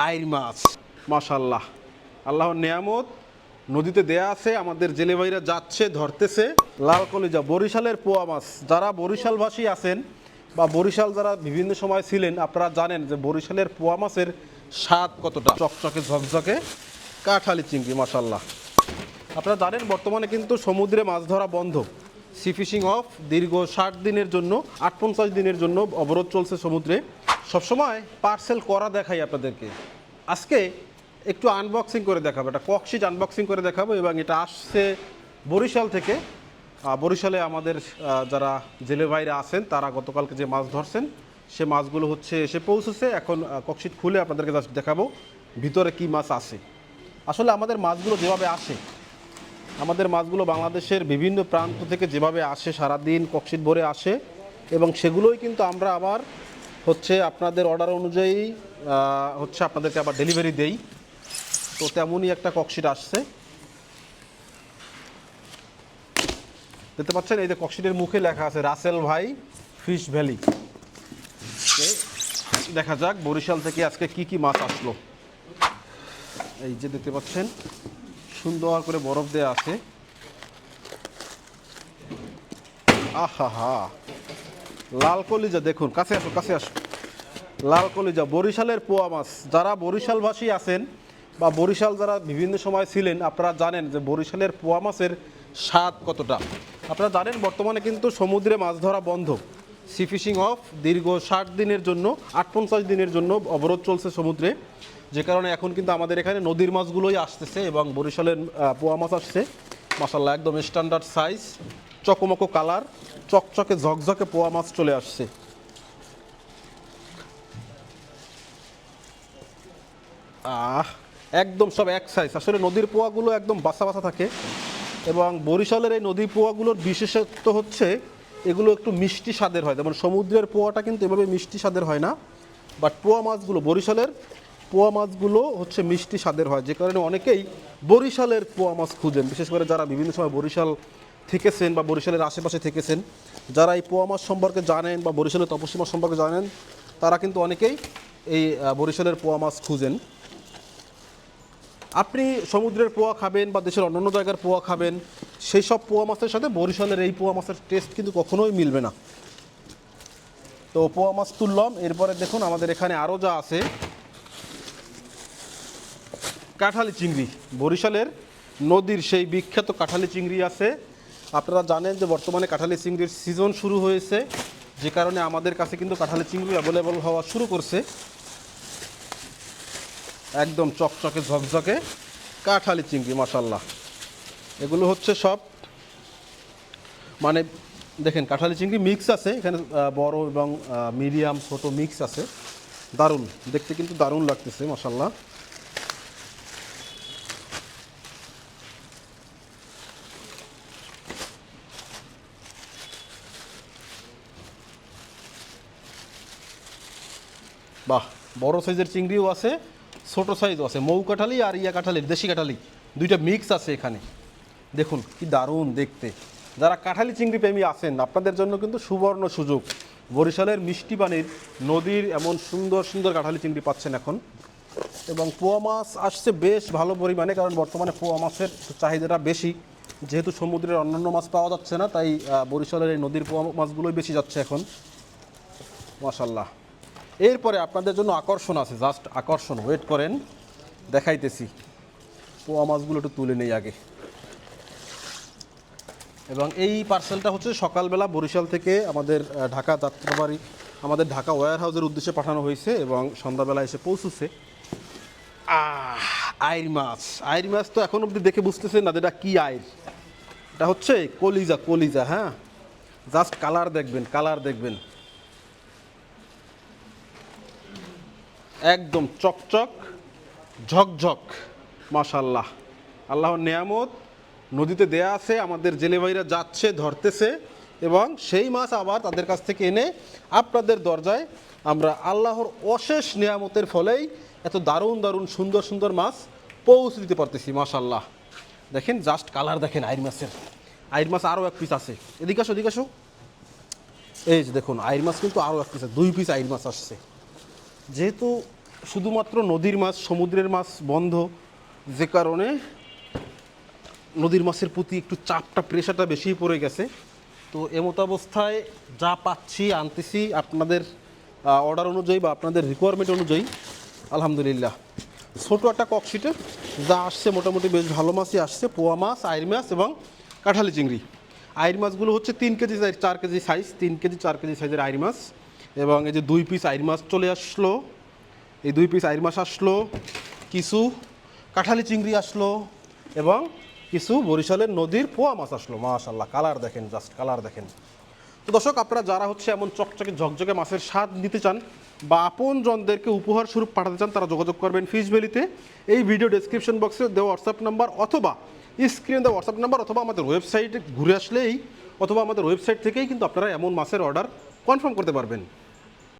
আইর মাছ মাশাল্লাহ, আল্লাহর নিয়ামত। নদীতে দেয়া আছে, আমাদের জেলে ভাইরা যাচ্ছে, ধরতেছে। লাল কলিজা বরিশালের পোয়া মাছ। যারা বরিশালবাসী আছেন বা বরিশাল যারা বিভিন্ন সময় ছিলেন, আপনারা জানেন যে বরিশালের পোয়া মাছের স্বাদ কতটা। চকচকে ঝকঝকে কাঁঠালি চিংড়ি মাশাল্লাহ। আপনারা জানেন বর্তমানে কিন্তু সমুদ্রে মাছ ধরা বন্ধ। সি ফিশিং অফ, দীর্ঘ 60 দিনের জন্য 58 দিনের জন্য অবরোধ চলছে সমুদ্রে। সবসময় পার্সেল করা দেখাই আপনাদেরকে। আজকে একটু আনবক্সিং করে দেখাবো, এটা ককশিট আনবক্সিং করে দেখাবো। এবং এটা আসছে বরিশাল থেকে। বরিশালে আমাদের যারা জেলে ভাইরা আছেন তারা গতকালকে যে মাছ ধরছেন সে মাছগুলো হচ্ছে এসে পৌঁছেছে। এখন ককশিট খুলে আপনাদেরকে জাস্ট দেখাবো ভিতরে কি মাছ আছে। আসলে আমাদের মাছগুলো যেভাবে আসে, আমাদের মাছগুলো বাংলাদেশের বিভিন্ন প্রান্ত থেকে যেভাবে আসে, সারাদিন ককশিট ভরে আসে এবং সেগুলোই কিন্তু আমরা আবার হচ্ছে আপনাদের অর্ডার অনুযায়ী হচ্ছে আপনাদেরকে আবার ডেলিভারি দেই। তো তেমনই একটা ককশিট আসছে, দেখতে পাচ্ছেন। এই যে ককশিটের মুখে লেখা আছে রাসেল ভাই ফিশ ভ্যালি। দেখা যাক বরিশাল থেকে আজকে কি কি মাছ আসলো। এই যে দেখতে পাচ্ছেন সুন্দর করে বরফ দেওয়া আছে। আহা হা, লাল কলিজা দেখুন, কাছে আসো কাছে আসো। লাল কলিজা বরিশালের পোয়া মাছ। যারা বরিশালবাসী আছেন বা বরিশাল যারা বিভিন্ন সময় ছিলেন, আপনারা জানেন যে বরিশালের পোয়া মাছের স্বাদ কতটা। আপনারা জানেন বর্তমানে কিন্তু সমুদ্রে মাছ ধরা বন্ধ। সি ফিশিং অফ, দীর্ঘ 60 দিনের জন্য 58 দিনের জন্য অবরোধ চলছে সমুদ্রে। যে কারণে এখন কিন্তু আমাদের এখানে নদীর মাছগুলোই আসতেছে এবং বরিশালের পোয়া মাছ আসছে মাশাল্লাহ, একদম স্ট্যান্ডার্ড সাইজ, চকমকো কালার, চকচকে ঝকঝকে পোয়া মাছ চলে আসছে। একদম সব এক সাইজ। আসলে নদীর পোয়াগুলো একদম বাসা বাসা থাকে এবং বরিশালের এই নদীর পোয়াগুলোর বিশেষত্ব হচ্ছে এগুলো একটু মিষ্টি স্বাদের হয়। যেমন সমুদ্রের পোয়াটা কিন্তু এভাবে মিষ্টি স্বাদের হয় না, বাট পোয়া মাছগুলো বরিশালের পোয়া মাছগুলো হচ্ছে মিষ্টি স্বাদের হয়। যে কারণে অনেকেই বরিশালের পোয়া মাছ খুঁজেন, বিশেষ করে যারা বিভিন্ন সময় বরিশাল থেকেছেন বা বরিশালের আশেপাশে থেকেছেন, যারা এই পোয়া মাছ সম্পর্কে জানেন বা বরিশালের তপসী মাছ সম্পর্কে জানেন, তারা কিন্তু অনেকেই এই বরিশালের পোয়া মাছ খুঁজেন। আপনি সমুদ্রের পোয়া খাবেন বা দেশের অন্যান্য জায়গার পোয়া খাবেন, সেই সব পোয়া মাছের সাথে বরিশালের এই পোয়া মাছের টেস্ট কিন্তু কখনোই মিলবে না। তো পোয়া মাছ তুললাম। এরপরে দেখুন আমাদের এখানে আরও যা আছে, কাঁঠালি চিংড়ি। বরিশালের নদীর সেই বিখ্যাত কাঁঠালি চিংড়ি আছে। আপনারা জানেন যে বর্তমানে কাঁঠালি চিংড়ির সিজন শুরু হয়েছে, যে কারণে আমাদের কাছে কিন্তু কাঁঠালি চিংড়ি অ্যাভেলেবল হওয়া শুরু করছে। একদম চকচকে ঝকঝকে কাঁঠালি চিংড়ি মাশাল্লাহ। এগুলো হচ্ছে সব মানে দেখেন কাঁঠালি চিংড়ি মিক্স আছে এখানে, বড় এবং মিডিয়াম ছোট মিক্স আছে। দারুণ দেখতে, কিন্তু দারুণ লাগতেছে মাশাল্লাহ। বাহ, বড় সাইজের চিংড়িও আছে, ছোট সাইজও আছে। মৌ কাঁঠালি আর ইয়া কাঁঠালি, দেশি কাঁঠালি, দুইটা মিক্স আছে এখানে। দেখুন কি দারুণ দেখতে। যারা কাঁঠালি চিংড়ি প্রেমী আছেন আপনাদের জন্য কিন্তু সুবর্ণ সুযোগ। বরিশালের মিষ্টি পানির নদীর এমন সুন্দর সুন্দর কাঁঠালি চিংড়ি পাচ্ছেন এখন। এবং পোয়া মাছ আসছে বেশ ভালো পরিমাণে, কারণ বর্তমানে পোয়া মাছের চাহিদাটা বেশি। যেহেতু সমুদ্রের অন্যান্য মাছ পাওয়া যাচ্ছে না, তাই বরিশালের এই নদীর পোয়া মাছগুলোই বেশি যাচ্ছে এখন মাশাল্লাহ। এরপরে আপনাদের জন্য আকর্ষণ আছে, জাস্ট আকর্ষণ, ওয়েট করেন দেখাইতেছি। পোয়া মাছগুলো একটু তুলে নেই আগে। এবং এই পার্সেলটা হচ্ছে সকালবেলা বরিশাল থেকে আমাদের ঢাকা যাত্রাবাড়ি, আমাদের ঢাকা ওয়্যার হাউসের উদ্দেশ্যে পাঠানো হয়েছে এবং সন্ধ্যাবেলা এসে পৌঁছেছে। আইর মাছ। আইর মাছ তো এখন অবধি দেখে বুঝতেছেন না যেটা কি আইর। এটা হচ্ছে কলিজা, কলিজা। হ্যাঁ, জাস্ট কালার দেখবেন, কালার দেখবেন, একদম চকচক ঝকঝক মাশাল্লাহ, আল্লাহর নিয়ামত। নদীতে দেয়া আছে, আমাদের জেলে ভাইরা যাচ্ছে, ধরতেছে এবং সেই মাছ আবার তাদের কাছ থেকে এনে আপনাদের দরজায় আমরা আল্লাহর অশেষ নিয়ামতের ফলেই এত দারুণ দারুণ সুন্দর সুন্দর মাছ পৌঁছে দিতে পারতেছি মাশাল্লাহ। দেখেন জাস্ট কালার দেখেন আইর মাছের। আইর মাছ আরও এক পিস আছে, এদিকে আসো এদিকে আসো। এই যে দেখুন আইর মাছ কিন্তু আরও এক পিস, 2 পিস আইর মাছ আসছে। যেহেতু শুধুমাত্র নদীর মাছ, সমুদ্রের মাছ বন্ধ, যে কারণে নদীর মাছের প্রতি একটু চাপটা, প্রেশারটা বেশি পড়ে গেছে। তো এমত অবস্থায় যা পাচ্ছি আনতেছি আপনাদের অর্ডার অনুযায়ী বা আপনাদের রিকোয়ারমেন্ট অনুযায়ী। আলহামদুলিল্লাহ ছোটো একটা ককশিটে যা আসছে মোটামুটি বেশ ভালো মাছই আসছে, পোয়া মাছ, আইর মাছ এবং কাঁঠালি চিংড়ি। আইর মাছগুলো হচ্ছে 3 KG 4 KG size, 3 KG 4 KG সাইজের আইর মাছ। এবং এই যে 2 পিস আইর মাছ চলে আসলো, এই 2 পিস আইর মাছ আসলো, কিছু কাঁঠালি চিংড়ি আসলো এবং কিছু বরিশালের নদীর পোয়া মাছ আসলো। মাশাআল্লাহ কালার দেখেন, জাস্ট কালার দেখেন। তো দর্শক, আপনারা যারা হচ্ছে এমন চকচকে ঝকঝকে মাছের স্বাদ নিতে চান বা আপন জনদেরকে উপহার স্বরূপ পাঠাতে চান, তারা যোগাযোগ করবেন ফিশ ভ্যালিতে। এই ভিডিও ডেসক্রিপশন বক্সে দেওয়া হোয়াটসঅ্যাপ নাম্বার অথবা স্ক্রিনে দেওয়া হোয়াটসঅ্যাপ নাম্বার অথবা আমাদের ওয়েবসাইটে ঘুরে আসলেই অথবা আমাদের ওয়েবসাইট থেকেই কিন্তু আপনারা এমন মাছের অর্ডার কনফার্ম করতে পারবেন।